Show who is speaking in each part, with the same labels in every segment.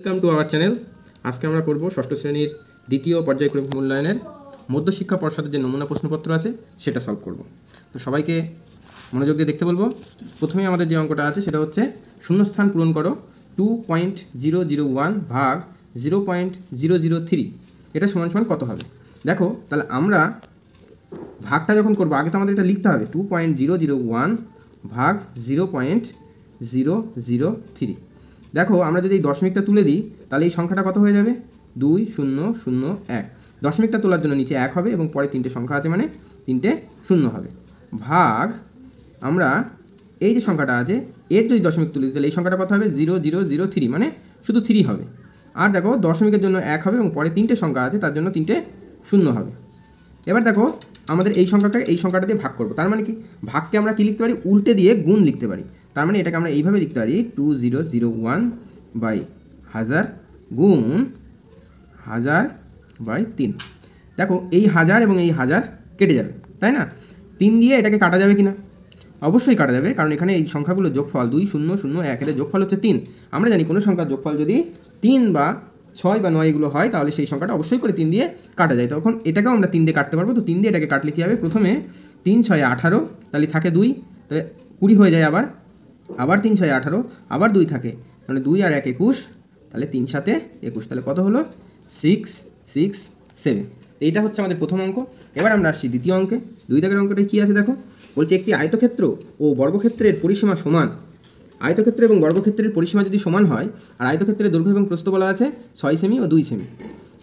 Speaker 1: Welcome to our channel. আজকে আমরা করব ষষ্ঠ শ্রেণীর দ্বিতীয় পর্যায়ক্রমিক মূল্যায়নের মধ্যশিক্ষা পর্ষদের যে নমুনা প্রশ্নপত্র আছে সেটা সলভ করব। তো সবাইকে মনোযোগ দিয়ে দেখতে বলবো। প্রথমেই আমাদের যে অঙ্কটা আছে সেটা হচ্ছে শূন্যস্থান পূরণ করো 2.001 ভাগ 0.003, এটা সমান সমান কত হবে। দেখো তাহলে আমরা ভাগটা যখন করবো আগে তো আমাদের এটা লিখতে হবে 2.001 ভাগ 0.003। দেখো আমরা যদি এই দশমিকটা তুলে দিই তাহলে এই সংখ্যাটা কত হয়ে যাবে 2001। দশমিকটা তোলার জন্য নিচে 1 হবে এবং পরে তিনটে সংখ্যা আছে মানে তিনটে শূন্য হবে, ভাগ আমরা এই যে সংখ্যাটা আছে এর যদি দশমিক তুলে দিই তাহলে এই সংখ্যাটা কত হবে 0003, মানে শুধু 3 হবে। আর দেখো দশমিকের জন্য 1 হবে এবং পরে তিনটে সংখ্যা আছে তার জন্য তিনটে শূন্য হবে। এবার দেখো আমাদের এই সংখ্যাটাকে এই সংখ্যাটা দিয়ে ভাগ করবো, তার মানে কি ভাগকে আমরা কি লিখতে পারি উল্টে দিয়ে গুণ লিখতে পারি। তার মানে এটাকে আমরা এইভাবে লিখতে পারি 2001/1000 গুণ 1000/3। দেখো এই 1000 এবং এই 1000 কেটে যাবে, তাই না? 3 দিয়ে এটাকে কাটা যাবে কি না? অবশ্যই কাটা যাবে, কারণ এখানে এই সংখ্যাগুলো যোগফল 2001 এর যোগফল হচ্ছে 3। আমরা জানি কোনো সংখ্যার যোগফল যদি 3 বা 6 বা 9 এগুলো হয় তাহলে সেই সংখ্যাটা অবশ্যই করে 3 দিয়ে কাটা যায়। তখন এটাকেও আমরা 3 দিয়ে কাটতে পারবো। তো 3 দিয়ে এটাকে কাটলে কী হবে, প্রথমে 3 6 18, তাহলে থাকে 2, তাহলে 20 হয়ে যায়, আবার 3 6 18, আবার 2 থাকে, মানে 2 আর 1 21, তাহলে 3 7 21, তাহলে কত হলো 667। এইটা হচ্ছে আমাদের প্রথম অঙ্ক। এবার আমরা আসছি দ্বিতীয় অঙ্কে। 2 দাগের অঙ্কটা কী আছে দেখো, বলছে একটি আয়তক্ষেত্র ও বর্গক্ষেত্রের পরিসীমা সমান। আয়তক্ষেত্র এবং বর্গক্ষেত্রের পরিসীমা যদি সমান হয়, আর আয়তক্ষেত্রের দৈর্ঘ্য এবং প্রস্থ বলা আছে 6 সেমি ও 2 সেমি,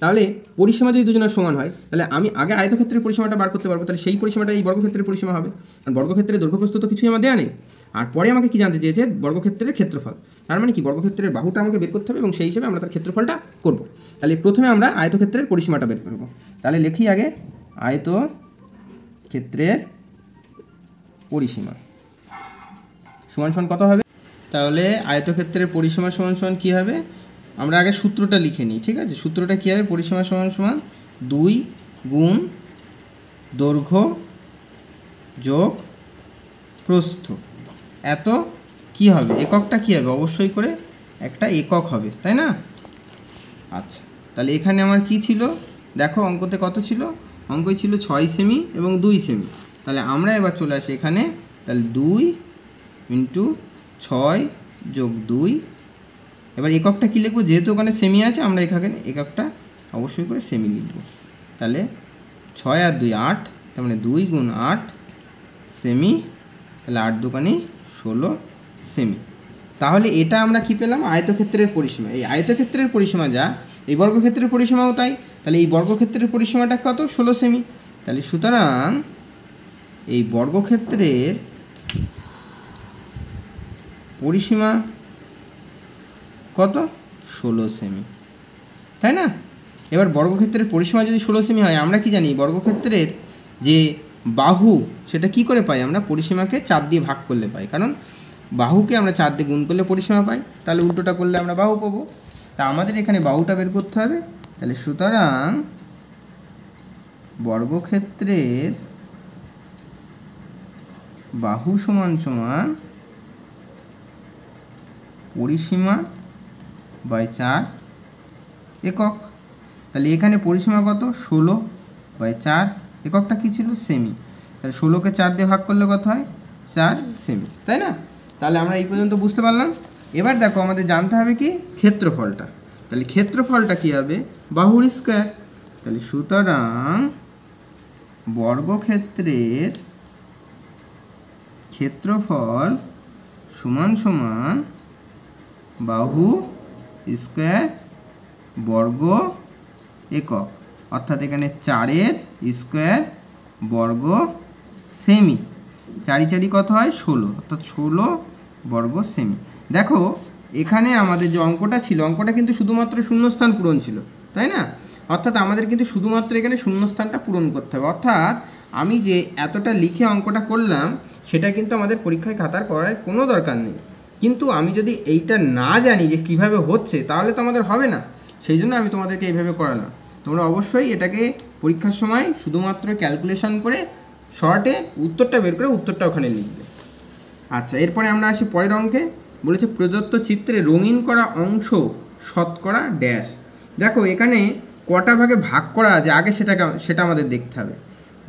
Speaker 1: তাহলে পরিসীমা যদি দুজনের সমান হয় তাহলে আমি আগে আয়তক্ষেত্রের পরিসীমাটা বার করতে পারবো, তাহলে সেই পরিসীমাটা এই বর্গক্ষেত্রের পরিসীমা হবে। আর বর্গক্ষেত্রের দৈর্ঘ্য প্রস্থ তো কিছুই আমার দেওয়া নেই। আর পরে আমাকে কি জানতে চেয়েছে, বর্গক্ষেত্রের ক্ষেত্রফল। তার মানে কি বর্গক্ষেত্রের বাহুটা আমাকে বের করতে হবে এবং সেই হিসেবে আমরা তার ক্ষেত্রফলটা করব। তাহলে প্রথমে আমরা আয়তক্ষেত্রের পরিসীমাটা বের করব। তাহলে লিখি আগে আয়তক্ষেত্রের পরিসীমা সমান সমান কত হবে। তাহলে আয়তক্ষেত্রের পরিসীমা সমান সমান কী হবে, আমরা আগে সূত্রটা লিখে নিই, ঠিক আছে? সূত্রটা কী হবে, পরিসীমা সমান সমান 2 গুণ দৈর্ঘ্য যোগ প্রস্থ, এত কি হবে, এককটা কী হবে, অবশ্যই করে একটা একক হবে, তাই না? আচ্ছা, তাহলে এখানে আমার কি ছিল দেখো, অঙ্কতে কত ছিল, অঙ্কই ছিল 6 সেমি এবং 2 সেমি। তাহলে আমরা এবার চলে আসি এখানে, তাহলে 2 × 6 যোগ 2। এবার এককটা কী লিখবো, যেহেতু ওখানে সেমি আছে আমরা এখানে এককটা অবশ্যই করে সেমি লিখব। তাহলে 6 আর 2 8, তার মানে 2 গুণ 8 সেমি, তাহলে 8 দুগুণে 16 সেমি। তাহলে এটা আমরা কি পেলাম, আয়তক্ষেত্রের পরিসীমা। এই আয়তক্ষেত্রের পরিসীমা যা, এই বর্গক্ষেত্রের পরিসীমাও তাই। তাহলে এই বর্গক্ষেত্রের পরিসীমাটা কত, 16 সেমি। তাহলে সুতরাং এই বর্গক্ষেত্রের পরিসীমা কত, 16 সেমি, তাই না? এবার বর্গক্ষেত্রের পরিসীমা যদি 16 সেমি হয়, আমরা কি জানি বর্গক্ষেত্রের যে বাহু সেটা কি করে পাই, আমরা পরিসীমাকে 4 দিয়ে ভাগ করলে পাই, কারণ বাহুকে আমরা 4 দিয়ে গুণ করলে পরিসীমা পাই, তাহলে উল্টোটা করলে আমরা বাহু পাবো। তা আমাদের এখানে বাহুটা বের করতে হবে। তাহলে সুতরাং বর্গক্ষেত্রের বাহু সমান সমান পরিসীমা বাই 4 একক। তাহলে এখানে পরিসীমা কত, 16/4, এককটা কী ছিল, সেমি। তাহলে 16কে 4 দিয়ে ভাগ করলে কত হয়, 4 সেমি, তাই না? তাহলে আমরা এই পর্যন্ত বুঝতে পারলাম। এবার দেখো আমাদের জানতে হবে কি ক্ষেত্রফলটা। তাহলে ক্ষেত্রফলটা কী হবে, বাহুর স্কোয়ার। তাহলে সুতরাং বর্গক্ষেত্রের ক্ষেত্রফল সমান সমান বাহু স্কোয়ার বর্গ একক, অর্থাৎ এখানে 4 স্কোয়ার বর্গ সেমি, 4 4 কত হয় 16, অর্থাৎ 16 বর্গ সেমি। দেখো এখানে আমাদের যে অঙ্কটা ছিল, অঙ্কটা কিন্তু শুধুমাত্র শূন্যস্থান পূরণ ছিল, তাই না? অর্থাৎ আমাদের কিন্তু শুধুমাত্র এখানে শূন্যস্থানটা পূরণ করতে হবে। অর্থাৎ আমি যে এতটা লিখে অঙ্কটা করলাম সেটা কিন্তু আমাদের পরীক্ষায় খাতার করার কোনো দরকার নেই। কিন্তু আমি যদি এইটা না জানি যে কিভাবে হচ্ছে তাহলে তো আমাদের হবে না, সেই জন্য আমি তোমাদেরকে এইভাবে করালাম। তোমরা অবশ্যই এটাকে পরীক্ষার সময় শুধুমাত্র ক্যালকুলেশন করে শর্টে উত্তরটা বের করে উত্তরটা ওখানে লিখবে। আচ্ছা, এরপরে আমরা আসি পরের অঙ্কে। বলেছে প্রদত্ত চিত্রে রঙিন করা অংশ শতকরা ড্যাশ। দেখো এখানে কটা ভাগে ভাগ করা আছে আগে সেটা আমাদের দেখতে হবে।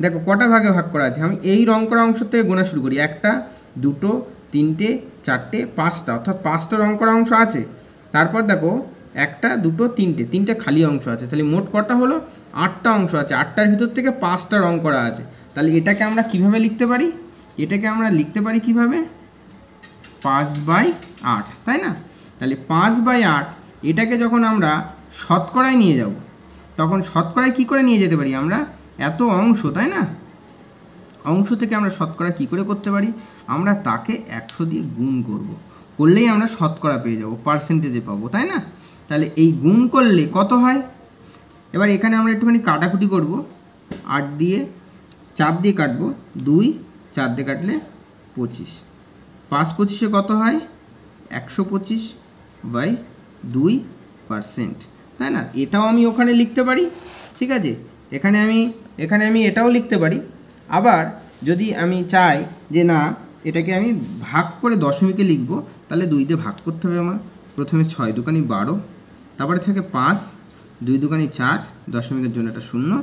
Speaker 1: দেখো কটা ভাগে ভাগ করা আছে, আমি এই রং করা অংশ থেকে গোনা শুরু করি। 1 2 3 4 5টা, অর্থাৎ 5টা রং করা অংশ আছে। তারপর দেখো 1 2 3টে খালি অংশ আছে। তাহলে মোট কটা হলো? 8টা অংশ আছে। 8টার ভিতর থেকে 5টা রং করা আছে। তাহলে এটাকে আমরা কিভাবে লিখতে পারি? এটাকে আমরা লিখতে পারি কিভাবে? 5/8, তাই না? তাহলে 5/8 এটাকে যখন আমরা শতকরায় নিয়ে যাব, তখন শতকরায় কী করে নিয়ে যেতে পারি আমরা? এত অংশ, তাই না? অংশ থেকে আমরা শতকরা কী করে করতে পারি? আমরা তাকে 100 দিয়ে গুণ করব, করলেই আমরা শতকরা পেয়ে যাব, পার্সেন্টেজে পাবো, তাই না? তাহলে এই গুণ করলে কত হয়? এবার এখানে আমরা একটুখানি কাটাকুটি করব। 8 দিয়ে 4 দিয়ে কাটবো, 2 4 দিয়ে কাটলে 25। 5 25-এ কত হয়? 125/2%, তাই না? এটাও আমি ওখানে লিখতে পারি, ঠিক আছে? এখানে আমি এটাও লিখতে পারি। আবার যদি আমি চাই যে না, এটাকে আমি ভাগ করে দশমিকে লিখব, তাহলে 2 দিয়ে ভাগ করতে হবে আমার। প্রথমে 6 দুগুণে 12, তারপরে থাকে 5, 2 দুগুণে 4, দশমিকের জন্য এটা 0,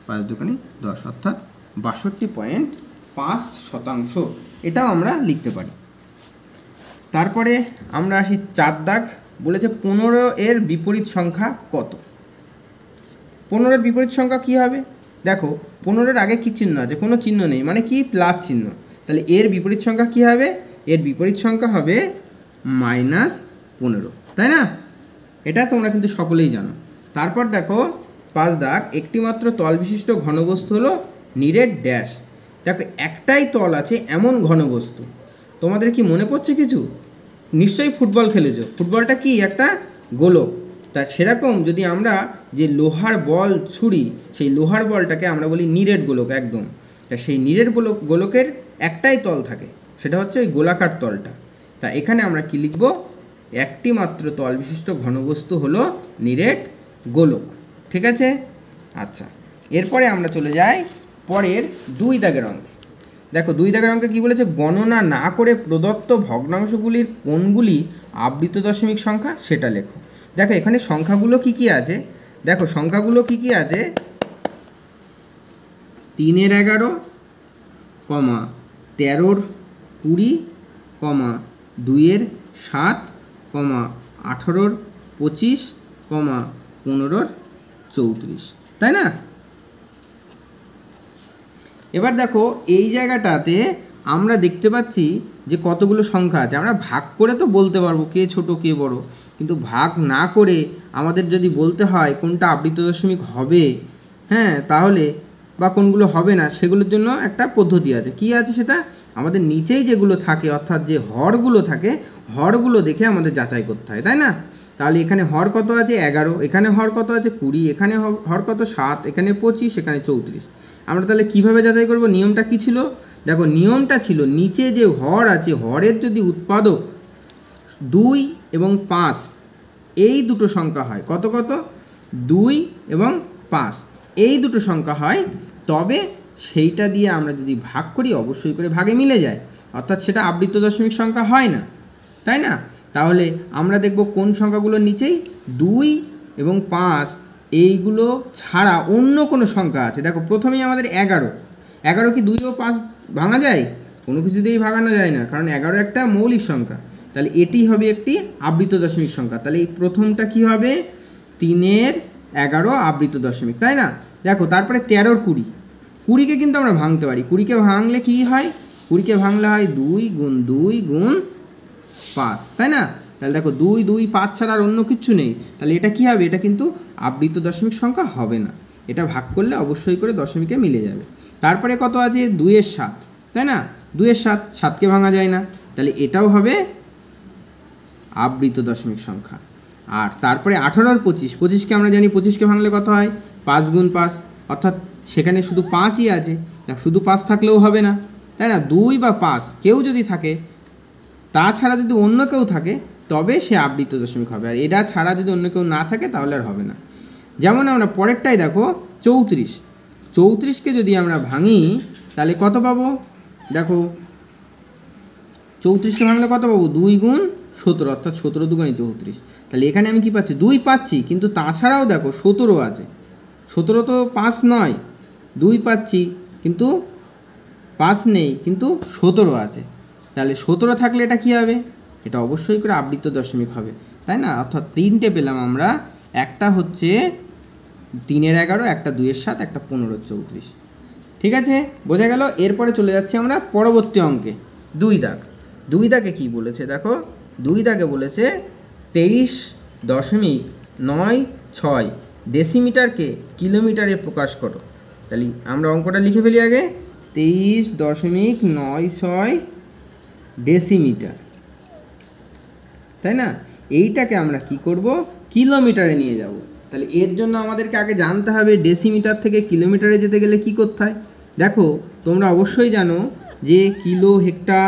Speaker 1: 5 দুগুণে 10, অর্থাৎ 62.5%। এটাও আমরা লিখতে পারি। তারপরে আমরা আসি 4 দাগ। বলেছে 15 এর বিপরীত সংখ্যা কত? 15 এর বিপরীত সংখ্যা কী হবে? দেখো 15 এর আগে কী চিহ্ন আছে? কোনো চিহ্ন নেই, মানে কি? প্লাস চিহ্ন। তাহলে এর বিপরীত সংখ্যা কী হবে? এর বিপরীত সংখ্যা হবে -15, তাই না? এটা তোমরা কিন্তু সকলেই জানো। তারপর দেখো 5 দাগ, একটি মাত্র তল বিশিষ্ট ঘনবস্তু হলো নিরেট ড্যাশ। দেখো একটাই তল আছে এমন ঘনবস্তু। তোমাদের কি মনে পড়ছে কিছু? নিশ্চয়ই ফুটবল খেলেছো। ফুটবলটা কি? একটা গোলক। তা সেরকম যদি আমরা যে লোহার বল ছুড়ি, সেই লোহার বলটাকে আমরা বলি নিরেট গোলক একদম। তা সেই নিরেট গোলকের একটাই তল থাকে, সেটা হচ্ছে ওই গোলাকার তলটা। তা এখানে আমরা কি লিখব? একটি মাত্র তল বিশিষ্ট ঘনবস্তু হলো নিরেট গোলক, ঠিক আছে? আচ্ছা, এরপরে আমরা চলে যাই পরের 2 দাগের অঙ্কে। দেখো 2 দাগের অঙ্কে কী বলেছে? গণনা না করে প্রদত্ত ভগ্নাংশগুলির কোনগুলি আবৃত দশমিক সংখ্যা সেটা লেখো। দেখো এখানে সংখ্যাগুলো কি কি আছে? দেখো সংখ্যাগুলো কি কি আছে? 3-এর 11, 13-র 20, 2-এর 7, 18-র 25, 15-র 34, তাই না? এবার দেখো এই জায়গাটাতে আমরা দেখতে পাচ্ছি যে কতগুলো সংখ্যা আছে। আমরা ভাগ করে তো বলতে পারবো কে ছোট কে বড়, কিন্তু ভাগ না করে আমাদের যদি বলতে হয় কোনটা আবৃত দশমিক হবে, হ্যাঁ, তাহলে বা কোনগুলো হবে না, সেগুলোর জন্য একটা পদ্ধতি আছে। কি আছে সেটা? আমাদের নিচেই যেগুলো থাকে, অর্থাৎ যে হরগুলো থাকে, হরগুলো দেখে আমাদের যাচাই করতে হয়, তাই না? তাহলে এখানে হর কত আছে? 11, এখানে হর কত আছে? 20, এখানে হর কত? 7, এখানে 25, এখানে 34। আমরা তাহলে কিভাবে যাচাই করব? নিয়মটা কি ছিল? দেখো নিয়মটা ছিল, নিচে যে হর আছে, হরের যদি উৎপাদক 2 এবং 5 এই দুটো সংখ্যা হয়, কত কত? 2 এবং 5 এই দুটো সংখ্যা হয়, তবে সেইটা দিয়ে আমরা যদি ভাগ করি অবশ্যই করে ভাগে মিলে যায়, অর্থাৎ সেটা আবৃত দশমিক সংখ্যা হয় না, তাই না? তাহলে আমরা দেখব কোন সংখ্যাগুলোর নিচেই 2 এবং 5 এইগুলো ছাড়া অন্য কোনো সংখ্যা আছে। দেখো প্রথমেই আমাদের 11 কি 2 ও 5 ভাঙা যায়? কোনো কিছু দিয়েই ভাঙানো যায় না, কারণ 11 একটা মৌলিক সংখ্যা। তাহলে এটি হবে একটি আবৃত দশমিক সংখ্যা। তাহলে এই প্রথমটা কি হবে? 3-এর 11 আবৃত দশমিক, তাই না? দেখো তারপরে 13-র 20, 20কে কিন্তু আমরা ভাঙতে পারি। 20কে ভাঙলে কি হয়? 20কে ভাঙলে হয় 2 গুণ 2 গুণ 5, তাই না? তাহলে দেখো 2 2 5 ছাড়া আর অন্য কিছু নেই। তাহলে এটা কি হবে? এটা কিন্তু আবৃত দশমিক সংখ্যা হবে না। এটা ভাগ করলে অবশ্যই করে দশমিকে মিলে যাবে। তারপরে কত আছে? 2-এর 7, তাই না? 2-এর 7, 7কে ভাঙা যায় না, তাহলে এটাও হবে আবৃত দশমিক সংখ্যা। আর তারপরে 18-র 25, 25কে আমরা জানি 25কে ভাঙলে কত হয়? 5 গুণ 5, অর্থাৎ সেখানে শুধু 5ই আছে। দেখ শুধু 5 থাকলেও হবে না, তাই না? 2 বা 5 কেউ যদি থাকে, তাছাড়া যদি অন্য কেউ থাকে তবে সে আবৃত দশমিক হবে, আর এটা ছাড়া যদি অন্য কেউ না থাকে তাহলে আর হবে না। যেমন আমরা পরেরটাই দেখো 34, 34কে যদি আমরা ভাঙি তাহলে কত পাবো? দেখো 34কে ভাঙলে কত পাবো? 2 গুণ 17, অর্থাৎ 17 দুগুণে 34। তাহলে এখানে আমি কি পাচ্ছি 2 পাচ্ছি, কিন্তু তাছাড়াও দেখো 17 আছে, 17 তো 5 নয়, 2 পাচ্ছি কিন্তু 5 নেই, কিন্তু 17 আছে। তাহলে 17 থাকলে এটা কি হবে, এটা অবশ্যই করে আবৃত্ত দশমিক হবে, তাই না? অর্থাৎ 3টে পেলাম আমরা, একটা হচ্ছে 3-এর 11, একটা 2-এর 7, একটা 15-এর 34। ঠিক আছে, বোঝা গেল। এরপরে চলে যাচ্ছি আমরা পরবর্তী অঙ্কে, 2 দাগ। 2 দাগে কী বলেছে দেখো, 2 দাগে বলেছে 23.96 ডেসিমিটারকে কিলোমিটারে প্রকাশ করো। তাহলে আমরা অঙ্কটা লিখে ফেলি আগে, 23.96 ডেসিমিটার, তাই না? এইটাকে আমরা কি করব, কিলোমিটারে নিয়ে যাব। তাহলে এর জন্য আমাদেরকে আগে জানতে হবে ডেসিমিটার থেকে কিলোমিটারে যেতে গেলে কি করতে হয়। দেখো তোমরা অবশ্যই জানো যে কিলো, হেক্টা,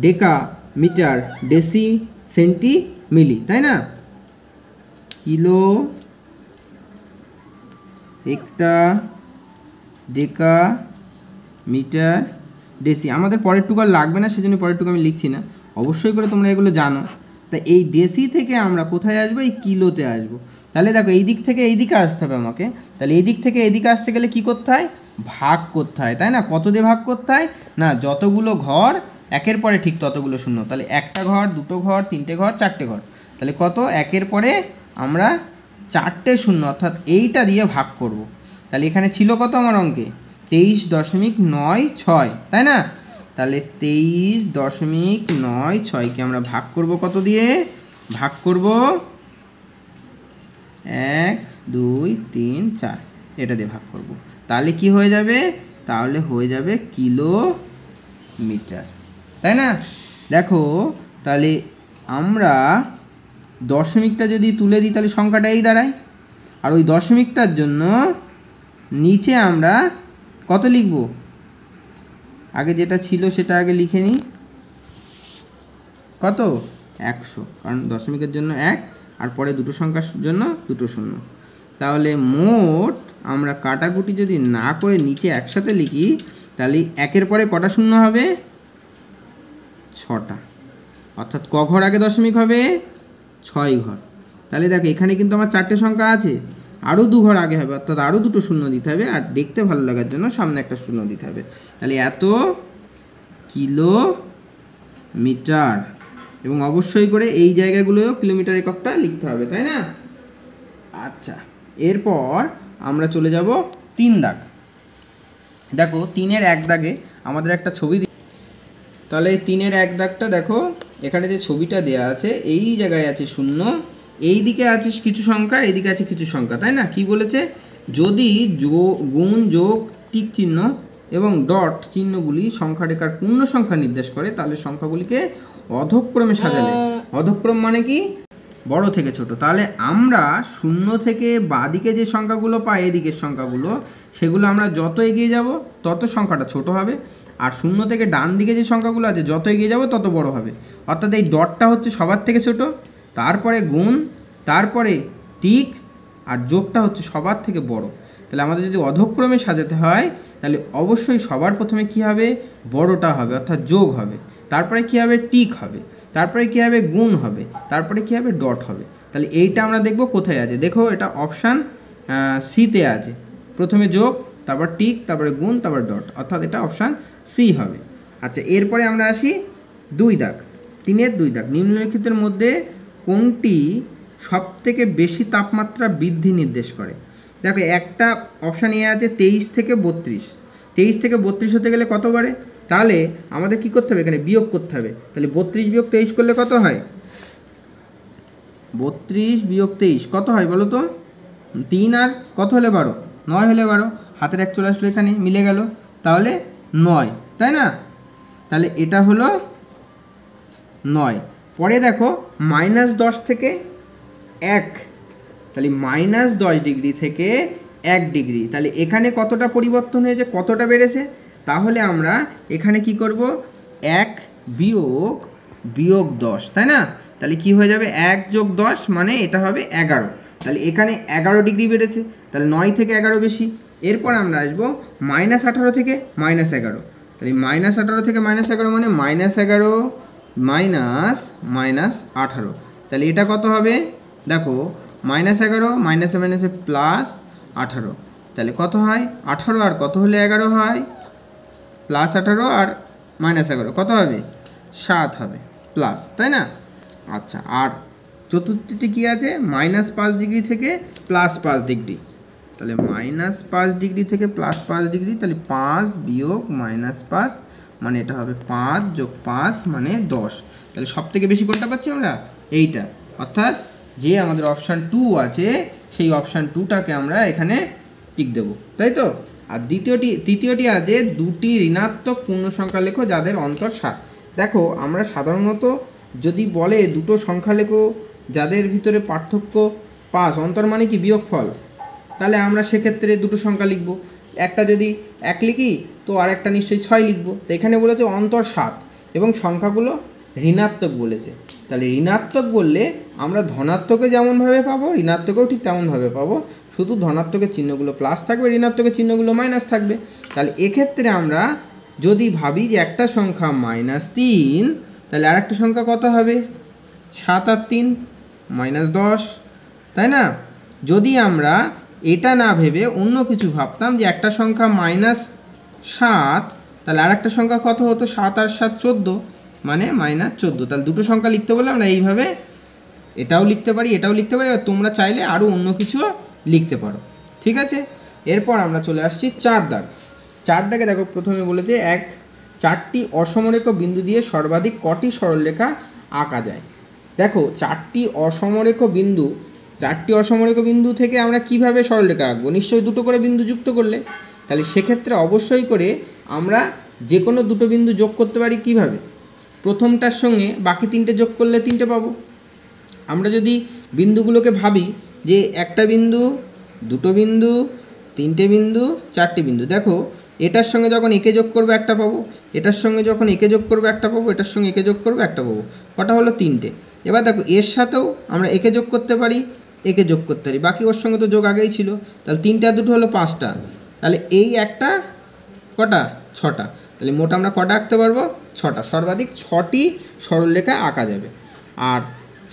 Speaker 1: ডেকা, মিটার, ডেসি, সেন্টি, মিলি, তাই না? কিলো, হেক্টা, ডেকা, মিটার, ডেসি। আমাদের পরের টুকু আর লাগবে না, সেজন্য পরের টুকু আমি লিখছি না, অবশ্যই করে তোমরা এগুলো জানো। তাই এই ডেসি থেকে আমরা কোথায় আসবো, এই কিলোতে আসবো। তাহলে দেখো এই দিক থেকে এই দিকে আসতে হবে আমাকে, তাহলে এই দিক থেকে এদিকে আসতে গেলে কি করতে হয়, ভাগ করতে হয়, তাই না? কত দিয়ে ভাগ করতে হয় না, যতগুলো ঘর একের পরে ঠিক ততগুলো শূন্য। তাহলে একটা ঘর, দুটো ঘর, তিনটে ঘর, চারটে ঘর, তাহলে কত, একের পরে আমরা 4টে শূন্য, অর্থাৎ এইটা দিয়ে ভাগ করব। তাহলে এখানে ছিল কত আমার অঙ্কে, 23.96, তাই না? তাহলে 23.96কে আমরা ভাগ করব কত দিয়ে, ভাগ করব 1, 2, 3, 4, এটা দিয়ে ভাগ করব। তাহলে কি হয়ে যাবে, তাহলে হয়ে যাবে কিলোমিটার, তাই না? দেখো তাহলে আমরা দশমিকটা যদি তুলে দিই তাহলে সংখ্যাটা এই দাঁড়ায়, আর ওই দশমিকটার জন্য নিচে আমরা কত লিখব, আগে যেটা ছিল সেটা আগে লিখে নিই, কত, 100, কারণ দশমিকের জন্য 1, আর পরে দুটো সংখ্যার জন্য দুটো শূন্য। তাহলে মোট আমরা কাটাকুটি যদি না করে নিচে একসাথে লিখি, তাহলে একের পরে কটা শূন্য হবে, 6টা, অর্থাৎ ক ঘর আগে দশমিক হবে, 6 ঘর। তাহলে দেখো এখানে কিন্তু আমার 4টে সংখ্যা আছে, আরও 2 ঘর আগে হবে, অর্থাৎ আরও দুটো শূন্য দিতে হবে, আর দেখতে ভালো লাগার জন্য সামনে একটা শূন্য দিতে হবে। তাহলে এত কিলোমিটার, এবং অবশ্যই করে এই জায়গাগুলোও কিলোমিটার এককটা লিখতে হবে, তাই না? আচ্ছা, এরপর আমরা চলে যাব 3 দাগ। দেখো 3-এর 1 দাগে আমাদের একটা ছবি, তাহলে এই 3-এর 1 দাগটা দেখো, এখানে যে ছবিটা দেয়া আছে এই জায়গায় আছে শূন্য, এই দিকে আছে কিছু সংখ্যা, এইদিকে আছে কিছু সংখ্যা, তাই না? কি বলেছে, যদি গুণ, যোগ, টিক চিহ্ন এবং ডট চিহ্নগুলি সংখ্যা রেখার পূর্ণ সংখ্যা নির্দেশ করে, তাহলে সংখ্যাগুলিকে অধক্রমে সাজালে, অধক্রম মানে কি, বড় থেকে ছোট। তাহলে আমরা শূন্য থেকে বাঁদিকে যে সংখ্যাগুলো পাই, এদিকের সংখ্যাগুলো, সেগুলো আমরা যত এগিয়ে যাব তত সংখ্যাটা ছোট হবে, আর শূন্য থেকে ডান দিকে যে সংখ্যাগুলো আছে যত এগিয়ে যাব তত বড় হবে। অর্থাৎ এই ডটটা হচ্ছে সবার থেকে ছোট, তারপরে গুণ, তারপরে টিক, আর যোগটা হচ্ছে সবার থেকে বড়। তাহলে আমাদের যদি অধক্রমে সাজাতে হয়, তাহলে অবশ্যই সবার প্রথমে কি হবে, বড়টা হবে, অর্থাৎ যোগ হবে, তারপরে কি হবে, টিক হবে, তারপরে কি হবে, গুণ হবে, তারপরে কি হবে, ডট হবে। তাহলে এইটা আমরা দেখব কোথায় আছে, দেখো এটা অপশান সিতে আছে, প্রথমে যোগ, তারপর টিক, তারপরে গুণ, তারপর ডট, অর্থাৎ এটা অপশান সি হবে। আচ্ছা, এরপরে আমরা আসি 2 দাগ। 3-এর 2 দাগ, নিম্নলিখিতের মধ্যে কোনটি সবথেকে বেশি তাপমাত্রা বৃদ্ধি নির্দেশ করে। দেখো একটা অপশান এ আছে 23 থেকে 32, 23 থেকে 32 হতে গেলে কত বাড়ে, তাহলে আমাদের কি করতে হবে, এখানে বিয়োগ করতে হবে। তাহলে 32 বিয়োগ 23 করলে কত হয়, 32 বিয়োগ 23 কত হয় বলো তো, 3 আর কত হলে 12, 9 হলে 12, হাতের 1 চলে আসলো, এখানে মিলে গেল, তাহলে 9, তাই না? তাহলে এটা হলো 9। পরে দেখো -10 থেকে 1, তাহলে -10 ডিগ্রি থেকে 1 ডিগ্রি, তাহলে এখানে কতটা পরিবর্তন হয়েছে, কতটা বেড়েছে, তাহলে আমরা এখানে কি করব, 1 বিয়োগ 10, তাই না? তাহলে কি হয়ে যাবে, 1 যোগ 10 মানে এটা হবে 11, তাহলে এখানে 11 ডিগ্রি বেড়েছে, তাহলে 9 থেকে 11 বেশি। এরপর আমরা আসবো -18 থেকে -11, তাহলে -18 থেকে -11 মানে -11 -18, তাহলে এটা কত হবে, দেখো -11 মাইনাসে মাইনাসে +18, তাহলে কত হয় 18 আর কত হলে 11 হয়, +18 আর -11 কত হবে 7 হবে প্লাস, তাই না? আচ্ছা, আর চতুর্থটি কি আছে -5 ডিগ্রি থেকে +5 ডিগ্রি, তাহলে -5 ডিগ্রি থেকে +5 ডিগ্রি, তাহলে 5 বিয়োগ -5 মানে এটা হবে 5 যোগ 5 মানে 10, তাহলে সব থেকে বেশি কোনটা পাচ্ছি আমরা এইটা, অর্থাৎ যে আমাদের অপশান 2 আছে সেই অপশান 2টাকে আমরা এখানে টিক দেবো, তাই তো? আর তৃতীয়টি আছে দুটি ঋণাত্মক পূর্ণ সংখ্যা লেখো যাদের অন্তর 7। দেখো আমরা সাধারণত যদি বলে দুটো সংখ্যা লেখো যাদের ভিতরে পার্থক্য 5, অন্তর মানে কি বিয়োগফল, তাহলে আমরা সেক্ষেত্রে দুটো সংখ্যা লিখব, একটা যদি 1 লিখি তো আর একটা নিশ্চয়ই 6 লিখব। তো এখানে বলেছে অন্তর 7 এবং সংখ্যাগুলো ঋণাত্মক বলেছে, তাহলে ঋণাত্মক বললে আমরা ধনাত্মকে যেমনভাবে পাবো ঋণাত্মকেও ঠিক তেমনভাবে পাবো, শুধু ধনাত্মকের চিহ্নগুলো প্লাস থাকবে, ঋণাত্মকের চিহ্নগুলো মাইনাস থাকবে। তাহলে এক্ষেত্রে আমরা যদি ভাবি যে একটা সংখ্যা -3, তাহলে আর একটা সংখ্যা কত হবে 7 আর 3 -10, তাই না? যদি আমরা এটা না ভেবে অন্য কিছু ভাবতাম যে একটা সংখ্যা -7, তাহলে আর একটা সংখ্যা কত হতো 7 আর 7 14 মানে -14, তাহলে দুটো সংখ্যা লিখতে বললে আমরা এইভাবে এটাও লিখতে পারি এটাও লিখতে পারি, আর তোমরা চাইলে আরও অন্য কিছুও লিখতে পারো, ঠিক আছে? এরপর আমরা চলে আসছি 4 দাগ। 4 দাগে দেখো প্রথমে বলেছে 4টি অসমরেখ বিন্দু দিয়ে সর্বাধিক কটি সরলরেখা আঁকা যায়। দেখো 4টি অসমরেখ বিন্দু থেকে আমরা কিভাবে সরলরেখা আঁকবো, নিশ্চয়ই দুটো করে বিন্দু যুক্ত করলে, তাহলে সেক্ষেত্রে অবশ্যই করে আমরা যে কোনো দুটো বিন্দু যোগ করতে পারি। কিভাবে, প্রথমটার সঙ্গে বাকি 3টে যোগ করলে 3টে পাবো। আমরা যদি বিন্দুগুলোকে ভাবি যে একটা বিন্দু, দুটো বিন্দু, 3টে বিন্দু, 4টে বিন্দু, দেখো এটার সঙ্গে যখন একে যোগ করবো একটা পাবো, এটার সঙ্গে যখন একে যোগ করবো একটা পাবো, এটার সঙ্গে একে যোগ করবো একটা পাবো, কটা হলো 3টে। এবার দেখো এর সাথেও আমরা একে যোগ করতে পারি, একে যোগ করতে পারি, বাকি ওর সঙ্গে তো যোগ আগেই ছিল, তাহলে 3টে আর 2 হলো 5টা, তাহলে এই একটা কটা 6টা, তাহলে মোট আমরা কটা আঁকতে পারবো 6টা, সর্বাধিক 6টি সরলরেখা আঁকা যাবে। আর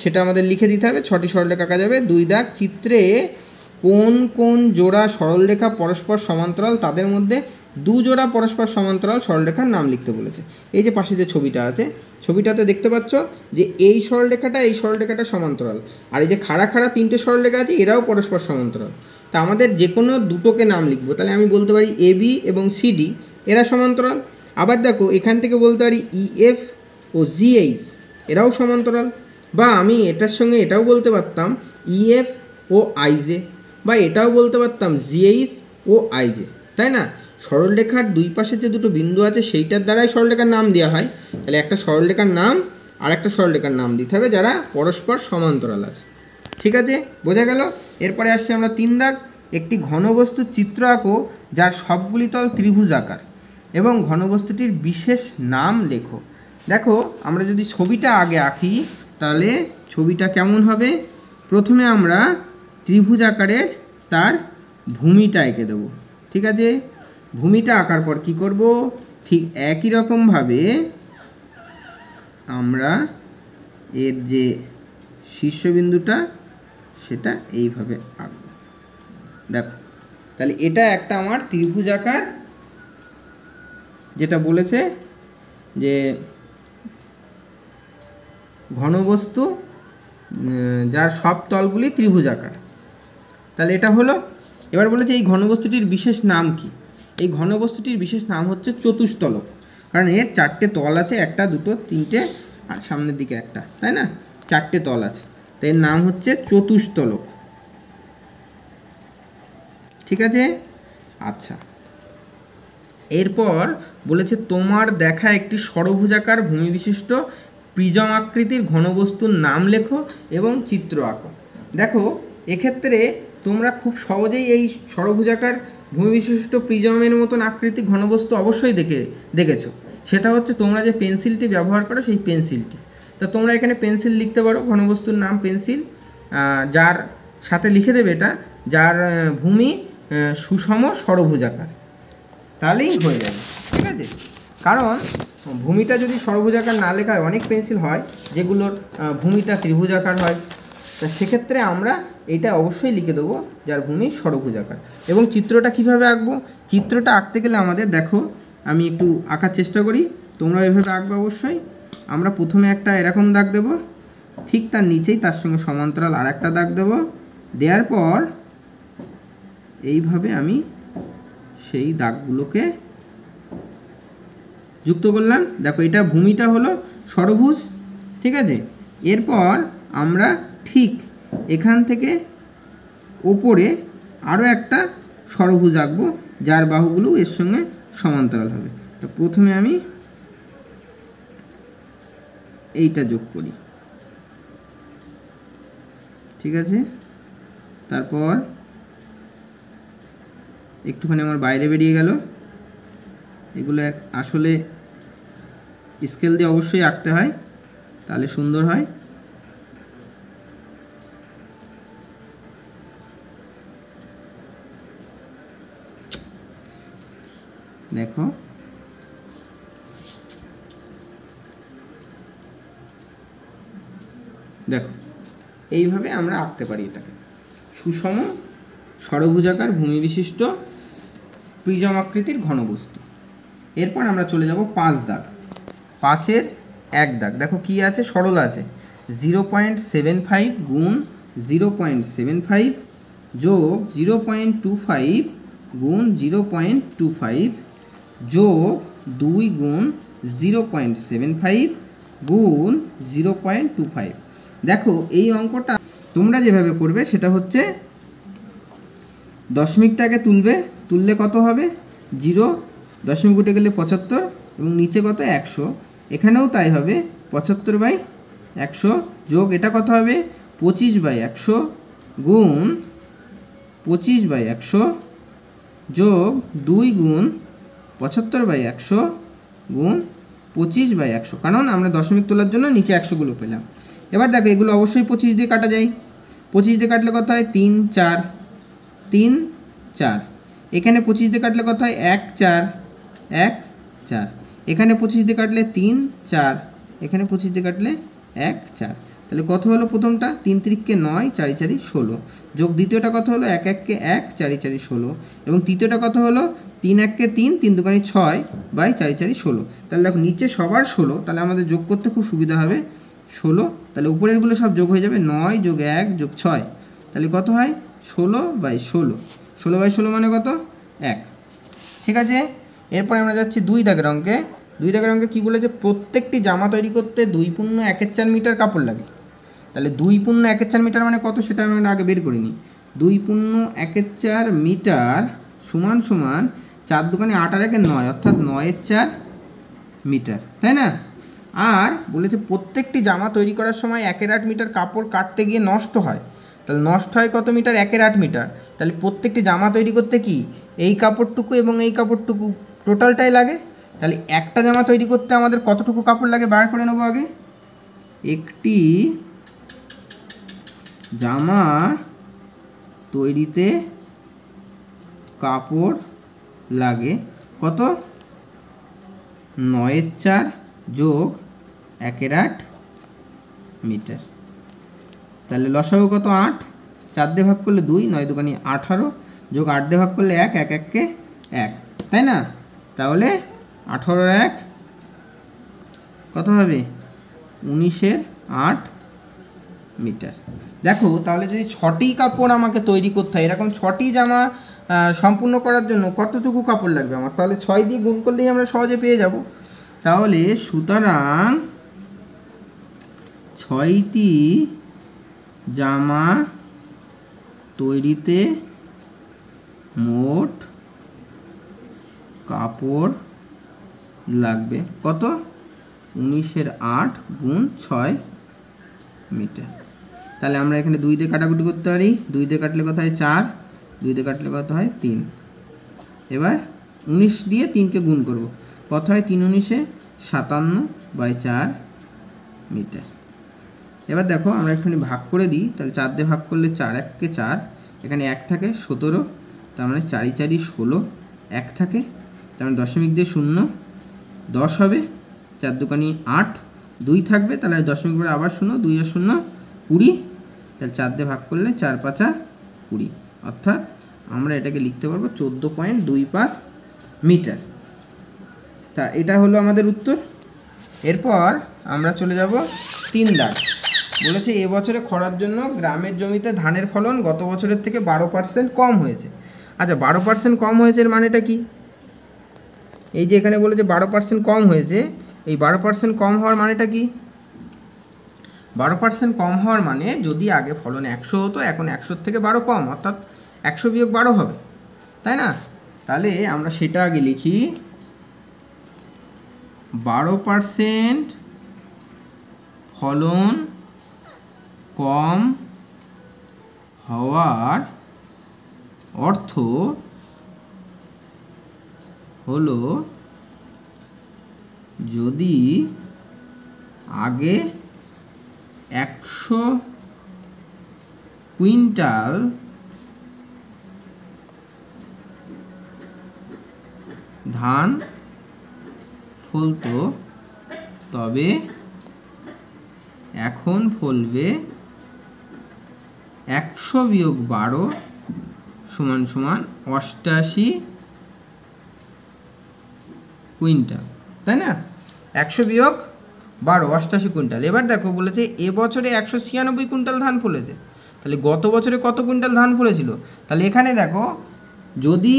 Speaker 1: সেটা আমাদের লিখে দিতে হবে, 6টি সরলরেখা আঁকা যাবে। 2 দাগ, চিত্রে কোন কোন জোড়া সরলরেখা পরস্পর সমান্তরাল তাদের মধ্যে 2 জোড়া পরস্পর সমান্তরাল সরলরেখার নাম লিখতে বলেছে। এই যে পাশে যে ছবিটা আছে, ছবিটাতে দেখতে পাচ্ছ যে এই সরলরেখাটা সমান্তরাল, আর এই যে খাড়া 3টে সরলরেখা আছে এরাও পরস্পর সমান্তরাল। তা আমাদের যে কোনো দুটোকে নাম লিখবো, তাহলে আমি বলতে পারি AB এবং CD এরা সমান্তরাল। আবার দেখো এখান থেকে বলতে পারি EF ও GH এরাও সমান্তরাল, বা আমি এটার সঙ্গে এটাও বলতে পারতাম EF ও IJ, বা এটাও বলতে পারতাম GH ও IJ, তাই না? সরলরেখার দুই পাশে যে দুটো বিন্দু আছে সেইটার দ্বারাই সরলরেখার নাম দেওয়া হয়, তাহলে একটা সরলরেখার নাম আর একটা সরলরেখার নাম দিতে হবে যারা পরস্পর সমান্তরাল আছে, ঠিক আছে? বোঝা গেল? এরপরে আসছে আমরা 3 দাগ, একটি ঘনবস্তুর চিত্র আঁকো যার সবগুলি তল ত্রিভুজাকার এবং ঘনবস্তুটির বিশেষ নাম লেখো। দেখো আমরা যদি ছবিটা আগে আঁকি তাহলে ছবিটা কেমন হবে, প্রথমে আমরা ত্রিভুজ আকারের তার ভূমিটা এঁকে দেবো, ঠিক আছে? ভূমিটা আঁকার পর কি করব, ঠিক একই রকমভাবে আমরা এর যে শীর্ষবিন্দুটা সেটা এইভাবে আঁকব। দেখো তাহলে এটা একটা আমার ত্রিভুজ আকার, যেটা বলেছে যে ঘনবস্তু যার সব তলগুলি ত্রিভুজ আকার, তাহলে এটা হলো। এবার বলেছে এই ঘনবস্তুটির বিশেষ নাম কি? এই ঘনবস্তুটির বিশেষ নাম হচ্ছে চতুস্তলক, কারণ এর 4টে তল আছে, 1 2 3টে আর সামনের দিকে একটা, তাই না? 4টে তল আছে, তাই এর নাম হচ্ছে চতুস্তলক, ঠিক আছে? আচ্ছা, এরপর বলেছে তোমার দেখা একটি ষড়ভুজাকার ভূমি বিশিষ্ট প্রিজম আকৃতির ঘনবস্তুর নাম লেখো এবং চিত্র আঁকো। দেখো এক্ষেত্রে তোমরা খুব সহজেই এই ষড়ভুজাকার ভূমি বিশিষ্ট প্রিজমের মতন আকৃতি ঘনবস্তু অবশ্যই দেখেছো, সেটা হচ্ছে তোমরা যে পেন্সিলটি ব্যবহার করো সেই পেন্সিলটি। তো তোমরা এখানে পেন্সিল লিখতে পারো, ঘনবস্তুর নাম পেন্সিল, যার সাথে লিখে দেবে এটা যার ভূমি সুষম ষড়ভুজাকার, তাহলেই হয়ে যাবে, ঠিক আছে? কারণ ভূমিটা যদি ষড়ভুজাকার না লেখা হয়, অনেক পেন্সিল হয় যেগুলোর ভূমিটা ত্রিভুজাকার হয়, তা সেক্ষেত্রে আমরা এটা অবশ্যই লিখে দেবো যার ভূমি ষড়ভুজাকার। এবং চিত্রটা কিভাবে আঁকবো, চিত্রটা আঁকতে গেলে আমাদের দেখো আমি একটু আঁকার চেষ্টা করি, তোমরা এভাবে আঁকবে অবশ্যই। আমরা প্রথমে একটা এরকম দাগ দেব, ঠিক তার নিচেই তার সঙ্গে সমান্তরাল আর একটা দাগ দেব, দেওয়ার পর এইভাবে আমি সেই দাগগুলোকে যুক্ত করলাম। দেখো এটা ভূমিটা হলো ষড়ভুজ, ঠিক আছে। এরপর আমরা ঠিক এখান থেকে ওপরে আরও একটা ষড়ভুজ আঁকবো যার বাহুগুলো এর সঙ্গে সমান্তরাল হবে। তো প্রথমে আমি এইটা যোগ করি, ঠিক আছে। তারপর একটুখানি আমার বাইরে বেরিয়ে গেল, এগুলো আসলে স্কেল দিয়ে অবশ্যই আঁকতে হয়, তাহলে সুন্দর হয়। দেখো দেখো এইভাবে আমরা আঁকতে পারি এটাকে, সুষম ষড়ভুজাকার ভূমি বিশিষ্ট প্রিজম আকৃতির ঘনবস্তু। এরপর আমরা চলে যাব 5 দাগ, 5-এর 1 দাগ। দেখো কি আছে, সরল আছে 0.75 গুণ 0.75 যোগ 0.25 গুণ 0.25 যোগ 2 গুণ 0.75 গুণ 0.25। দেখো এই অঙ্কটা তোমরা যেভাবে করবে সেটা হচ্ছে দশমিকটাকে তুললে কত হবে 0, দশমিক উঠে গেলে 75 এবং নিচে কত 100, এখানেও তাই হবে 75/100 যোগ এটা কত হবে 25/100 গুণ 25/100 যোগ 2 গুণ 75/100 গুণ 25/100, কারণ আমরা দশমিক তোলার জন্য নিচে 100গুলো পেলাম। এবার দেখো এগুলো অবশ্যই 25 দিয়ে কাটা যায়, 25 দিয়ে কাটলে কত হয় 3 4 3 4, এখানে 25 দিয়ে কাটলে কত হয় 1 4 1 4, এখানে 25 দিয়ে কাটলে 3 4, এখানে 25 দিয়ে কাটলে 1 4, তাহলে কত হলো প্রথমটা 3 3 কে 9 4 4 16 যোগ দ্বিতীয়টা কত হলো 1 1 কে 1 4 4 16 এবং তৃতীয়টা কত হলো 3 1 কে 3 3 2 6/4 4 16। তাহলে দেখো নিচে সবার 16, তাহলে আমাদের যোগ করতে খুব সুবিধা হবে 16, তাহলে উপরেরগুলো সব যোগ হয়ে যাবে 9 যোগ 1 যোগ 6, তাহলে কত হয় 16/16, 16/16 মানে কত 1, ঠিক আছে। এরপরে আমরা যাচ্ছি 2 দাগের অঙ্কে। 2 দাগের অঙ্কে কী বলেছে, প্রত্যেকটি জামা তৈরি করতে 2.1/4 মিটার কাপড় লাগে। তাহলে 2.1/4 মিটার মানে কত সেটা আমরা আগে বের করে নিই। 2.1/4 মিটার সমান সমান 4 দুগুণে 8 আর 1 9, অর্থাৎ 9/4 মিটার, তাই না। আর বলেছে প্রত্যেকটি জামা তৈরি করার সময় 1/8 মিটার কাপড় কাটতে গিয়ে নষ্ট হয়। তাহলে নষ্ট হয় কত মিটার 1/8 মিটার, তাহলে প্রত্যেকটি জামা তৈরি করতে কি এই কাপড়টুকু এবং এই কাপড়টুকু টোটালটাই লাগে। তাহলে একটা জামা তৈরি করতে আমাদের কতটুকু কাপড় লাগে বার করে নেবো আগে। একটি জামা তৈরিতে কাপড় লাগে কত 9/4 যোগ 1/8 মিটার। তাহলে লসাগু কত 8, 4 দিয়ে ভাগ করলে 2, 9 দুগুণে 18 যোগ 8 দিয়ে ভাগ করলে 1, 1 1 কে 1, তাই না। তাহলে 18/1 কত হবে 19/8 মিটার। দেখো তাহলে যদি 6টি কাপড় আমাকে তৈরি করতে হয়, এরকম 6টি জামা সম্পূর্ণ করার জন্য কতটুকু কাপড় লাগবে আমার, তাহলে 6 দিয়ে গুণ করলেই আমরা সহজে পেয়ে যাব। তাহলে সুতরাং 6টি জামা তৈরিতে মোট কাপড় লাগবে কত 19/8 গুণ 6 মিটার। তাহলে আমরা এখানে 2 দিয়ে কাটাকুটি করতে পারি, 2 দিয়ে কাটলে কত হয় 4, 2 দিয়ে কাটলে কত হয় 3, এবার 19 দিয়ে 3কে গুণ করব, কত হয় 3 19 57/4 মিটার। এবার দেখো আমরা একটুখানি ভাগ করে দিই, তাহলে 4 দিয়ে ভাগ করলে 4 1 কে 4, এখানে 1 থাকে 17, তার মানে 4 4 16, 1 থাকে, তার মানে দশমিক দিয়ে 0 10 হবে, 4 দুগুণে 8, 2 থাকবে, তাহলে দশমিক পরে আবার 0, 2 আর 0 20, তাহলে 4 দিয়ে ভাগ করলে 4 5 20, অর্থাৎ আমরা এটাকে লিখতে পারবো 14.25 মিটার। তা এটা হলো আমাদের উত্তর। এরপর আমরা চলে যাব 3 দাগ। বলেছে এবছরে খরার জন্য গ্রামের জমিতে ধানের ফলন গত বছরের থেকে 12% কম হয়েছে। আচ্ছা, 12% কম হয়েছে এর মানেটা কি? এই যে এখানে বলেছে 12% কম হয়েছে, এই 12% কম হওয়ার মানেটা কি? 12% কম হওয়ার মানে যদি আগে ফলন 100 হতো, এখন 100 থেকে 12 কম, অর্থাৎ 100 বিয়োগ 12 হবে, তাই না? তাহলে আমরা সেটা আগে লিখি। 12% ফলন কম হওয়ার অর্থ হলো যদি আগে 100 কুইন্টাল ধান ফলতো, তবে এখন ফলবে 100 বিয়োগ 12 সমান সমান 88 কুইন্টাল, তাই না? 100 বিয়োগ 12 88 কুইন্টাল। এবার দেখো বলেছে এবছরে 196 কুইন্টাল ধান ফলেছে, তাহলে গত বছরে কত কুইন্টাল ধান ফলেছিল? তাহলে এখানে দেখো যদি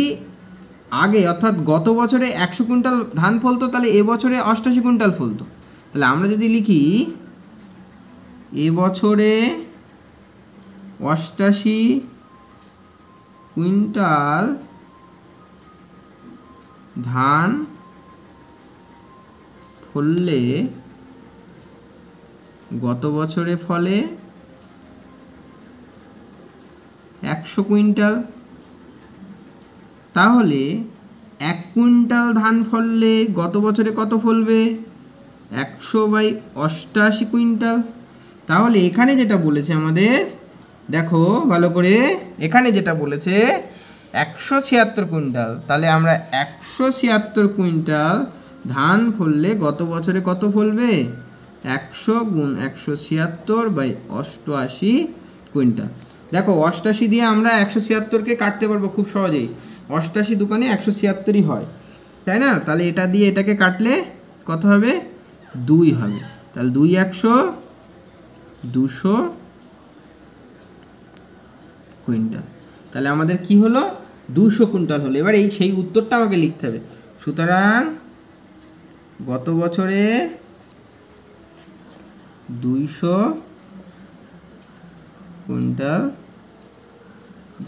Speaker 1: আগে অর্থাৎ গত বছরে 100 কুইন্টাল ধান ফলতো, তাহলে এবছরে 88 কুইন্টাল ফলতো। তাহলে আমরা যদি লিখি এবছরে 88 কুইন্টাল ধান ফললে গত বছরে ফলে 100 কুইন্টাল, তাহলে 1 কুইন্টাল ধান ফললে গত বছরে কত ফলবে? 100/88 কুইন্টাল। তাহলে এখানে যেটা বলেছে আমাদের, দেখো ভালো করে, এখানে যেটা বলেছে 176 কুইন্টাল, তাহলে আমরা 176 কুইন্টাল ধান ফললে গত বছরে কত ফলবে? 100 গুণ 176/88 কুইন্টাল। দেখো 88 দিয়ে আমরা 176কে কাটতে পারবো খুব সহজেই, 88 দোকানে 176ই হয়, তাই না? তাহলে এটা দিয়ে এটাকে কাটলে কত হবে? 2 হবে। তাহলে 2 100 200 কুইন্টাল। তাহলে আমাদের কি হলো? 200 কুইন্টাল হলো। এবার এই সেই উত্তরটা আমাকে লিখতে হবে। সুতরাং গত বছরে 200 কুইন্টাল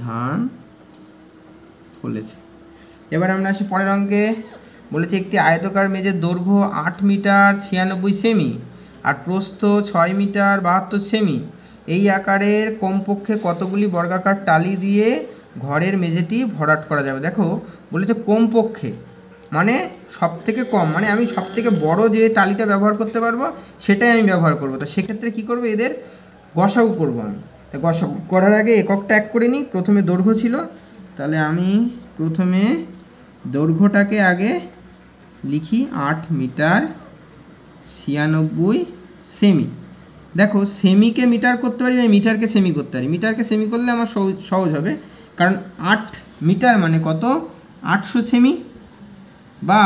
Speaker 1: ধান ফলেছে। এবার আমরা আসি পরের অঙ্কে। বলেছে একটি আয়তকার মেঝের দৈর্ঘ্য 8 মিটার 96 সেমি আর প্রস্থ 6 মিটার 72 সেমি। এই আকারের কমপক্ষে কতগুলি বর্গাকার টালি দিয়ে ঘরের মেঝেটি ভরাট করা যাবে? দেখো বলেছে কমপক্ষে মানে সব থেকে কম, মানে আমি সব থেকে বড় যে টালিটা ব্যবহার করতে পারবো সেটাই আমি ব্যবহার করবো। তো সেক্ষেত্রে কী করবো? এদের গসাগু করবো আমি। তা গসাগু করার আগে এককটা এক করে নিই। প্রথমে দৈর্ঘ্য ছিল, তাহলে আমি প্রথমে দৈর্ঘ্যটাকে আগে লিখি 8 মিটার 96 সেমি। দেখো সেমিকে মিটার করতে পারি, আমি মিটারকে সেমি করতে পারি। মিটারকে সেমি করলে আমার সহজ হবে, কারণ 8 মিটার মানে কত? 800 সেমি। বা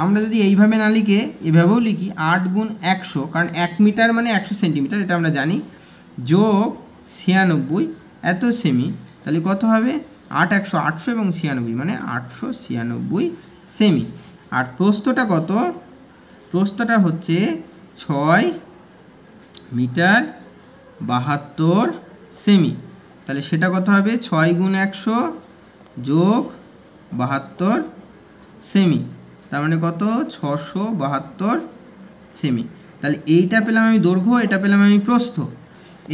Speaker 1: আমরা যদি এইভাবে না লিখে এভাবেও লিখি 8 গুণ 100, কারণ 1 মিটার মানে 100 সেন্টিমিটার, এটা আমরা জানি, যোগ 96 এত সেমি, তাহলে কত হবে? 8 100 800 এবং 96 মানে 896 সেমি। আর প্রস্থটা কত? প্রস্থটা হচ্ছে 6 মিটার 72 সেমি। তাহলে সেটা কত হবে? 6 গুণ 100 যোগ 72 সেমি, তার মানে কত? 672 সেমি। তাহলে এইটা পেলাম আমি দৈর্ঘ্য, এটা পেলাম আমি প্রস্থ।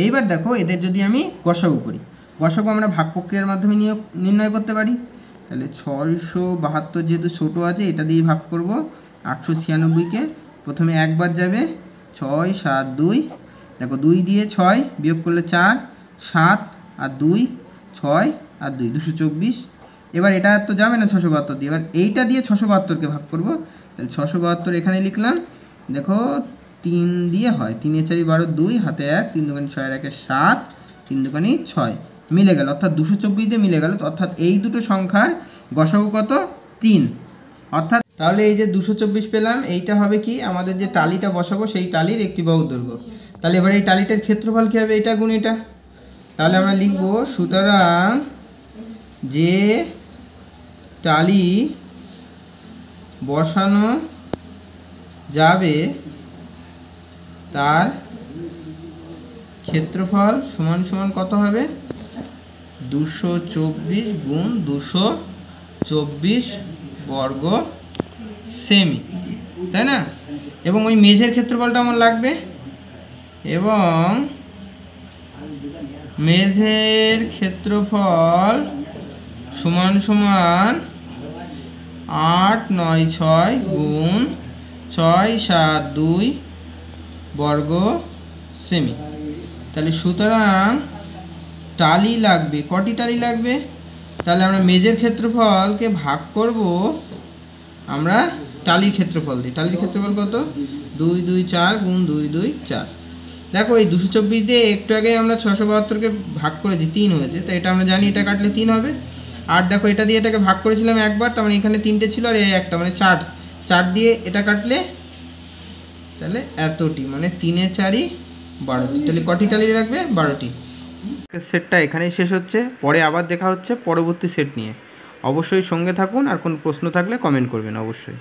Speaker 1: এইবার দেখো এদের যদি আমি গসাগু করি, গসাগু আমরা ভাগ প্রক্রিয়ার মাধ্যমে নির্ণয় করতে পারি। তাহলে 672 যেহেতু ছোটো আছে, এটা দিয়ে ভাগ করব 896কে। প্রথমে একবার যাবে 6 7 2, দেখো 2 দিয়ে 6 বিয়োগ করলে 4, 7 আর 2 6 আর 2 224। এবার এটা তো যাবে না 672 দিয়ে, এবার এইটা দিয়ে 672কে ভাগ করব। তাহলে 672 এখানে লিখলাম। দেখো 3 দিয়ে হয়, 3 4 12 2 হাতে 1, 3 2 6 1 7, 3 দুগুণে 6 মিলে গেল, অর্থাৎ 224 দিয়ে মিলে গেল। অর্থাৎ এই দুটো সংখ্যার গসাগু কত? 3। অর্থাৎ তাহলে এই যে 224 পেলাম, এইটা হবে কি আমাদের যে টালিটা বসাবো সেই টালির একটি বাহু দৈর্ঘ্য। তাহলে এবার এই টালিটার ক্ষেত্রফল কী হবে? এটা গুণ এটা। তাহলে আমরা লিখব সুতরাং যে টালি বসানো যাবে তার ক্ষেত্রফল সমান সমান কত হবে? 224 গুণ 224 বর্গ সেমি, তাই না? এবং ওই মেঝের ক্ষেত্রফলটা আমার লাগবে, এবং মেঝের ক্ষেত্রফল সমান সমান 8 9 6 গুণ 6 7 2 বর্গ সেমি। তাহলে সুতরাং টালি লাগবে, কটি টালি লাগবে? তাহলে আমরা মেঝের ক্ষেত্রফলকে ভাগ করব আমরা টালির ক্ষেত্রফল দিয়ে। টালির ক্ষেত্রফল কত? 2 2 4 গুণ 2 2 4। দেখো এই 224 দিয়ে একটু আগে আমরা 672কে ভাগ করেছি, 3 হয়েছে, তো এটা আমরা জানি এটা কাটলে 3 হবে। আর দেখো এটা দিয়ে এটাকে ভাগ করেছিলাম একবার, তার মানে এখানে 3টে ছিল আর এই একটা, মানে 4 4 দিয়ে এটা কাটলে তাহলে এতটি, মানে 3 এ 4 12টি। তাহলে কটি টালি রাখবে? 12টি। সেটটা এখানেই শেষ হচ্ছে, পরে আবার দেখা হচ্ছে পরবর্তী সেট নিয়ে। অবশ্যই সঙ্গে থাকুন, আর কোনো প্রশ্ন থাকলে কমেন্ট করবেন অবশ্যই।